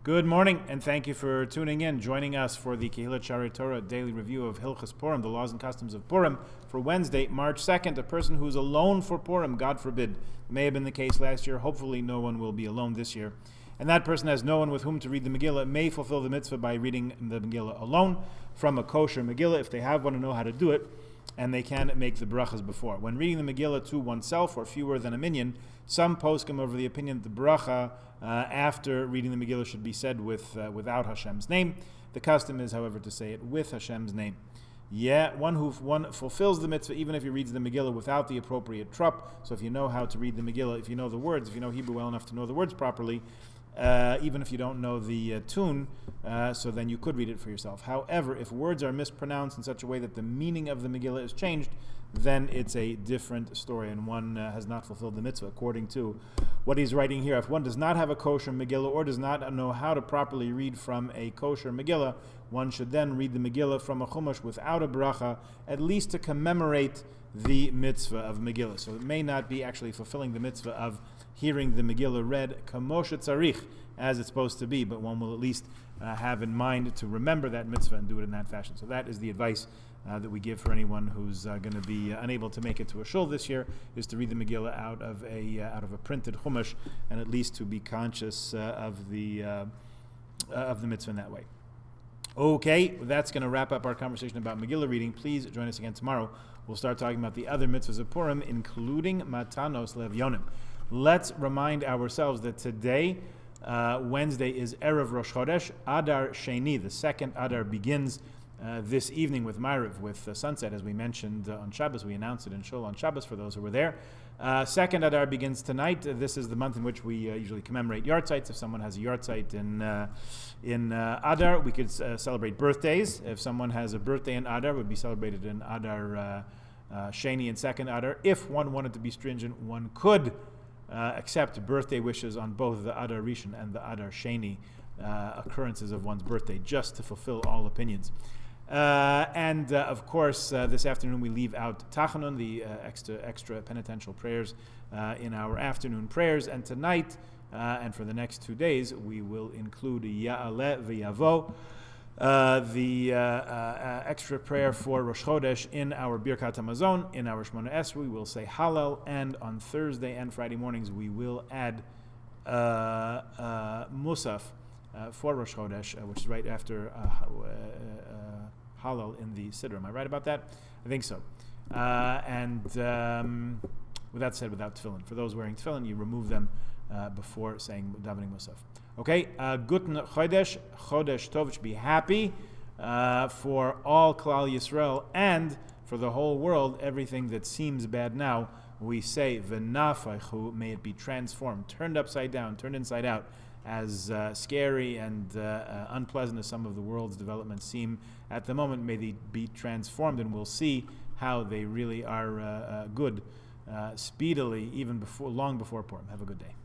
Good morning, and thank you for tuning in, joining us for the Kehillat Sharei Torah daily review of Hilchos Purim, the laws and customs of Purim, for Wednesday, March 2nd. A person who's alone for Purim, God forbid, may have been the case last year. Hopefully no one will be alone this year. And that person has no one with whom to read the Megillah, may fulfill the mitzvah by reading the Megillah alone from a kosher Megillah, if they have one and know how to do it, and they can make the brachas before. When reading the Megillah to oneself or fewer than a minyan, some poskim over the opinion that the bracha after reading the Megillah should be said without Hashem's name. The custom is, however, to say it with Hashem's name. One fulfills the mitzvah even if he reads the Megillah without the appropriate trup. So if you know how to read the Megillah, if you know the words, if you know Hebrew well enough to know the words properly, even if you don't know the tune, so then you could read it for yourself. However, if words are mispronounced in such a way that the meaning of the Megillah is changed, then it's a different story, and one has not fulfilled the mitzvah according to what he's writing here. If one does not have a kosher Megillah or does not know how to properly read from a kosher Megillah, one should then read the Megillah from a chumash without a bracha, at least to commemorate the mitzvah of Megillah. So it may not be actually fulfilling the mitzvah of hearing the Megillah read kamosh tzarich, as it's supposed to be, but one will at least have in mind to remember that mitzvah and do it in that fashion. So that is the advice that we give for anyone who's going to be unable to make it to a shul this year, is to read the Megillah out of a printed chumash, and at least to be conscious of the mitzvah in that way. Okay, that's going to wrap up our conversation about Megillah reading. Please join us again tomorrow. We'll start talking about the other mitzvahs of Purim, including Matanos Levyonim. Let's remind ourselves that today, Wednesday, is Erev Rosh Chodesh, Adar Sheni. The second Adar begins this evening with Ma'ariv, with sunset, as we mentioned on Shabbos. We announced it in Shul on Shabbos for those who were there. Second Adar begins tonight. This is the month in which we usually commemorate yartzites. If someone has a yartzeit in Adar, we could celebrate birthdays. If someone has a birthday in Adar, it would be celebrated in Adar Sheni and second Adar. If one wanted to be stringent, one could accept birthday wishes on both the Adar Rishon and the Adar Sheni occurrences of one's birthday, just to fulfill all opinions. Of course, this afternoon we leave out Tachanun, the extra penitential prayers in our afternoon prayers. And tonight, and for the next 2 days, we will include Ya'aleh V'Yavo, the extra prayer for Rosh Chodesh in our Birkat HaMazon, in our Shmona Esrei. We will say Hallel, and on Thursday and Friday mornings we will add Musaf for Rosh Chodesh, which is right after Hallel in the Siddur. Am I right about that? I think so. With that said, without tefillin. For those wearing tefillin, you remove them before saying davening Musaf. Okay, Guten Chodesh, Chodesh Tov, be happy for all Klal Yisrael and for the whole world. Everything that seems bad now, we say V'nafaychu, may it be transformed, turned upside down, turned inside out. As scary and unpleasant as some of the world's developments seem at the moment, may they be transformed, and we'll see how they really are good speedily, even long before Purim. Have a good day.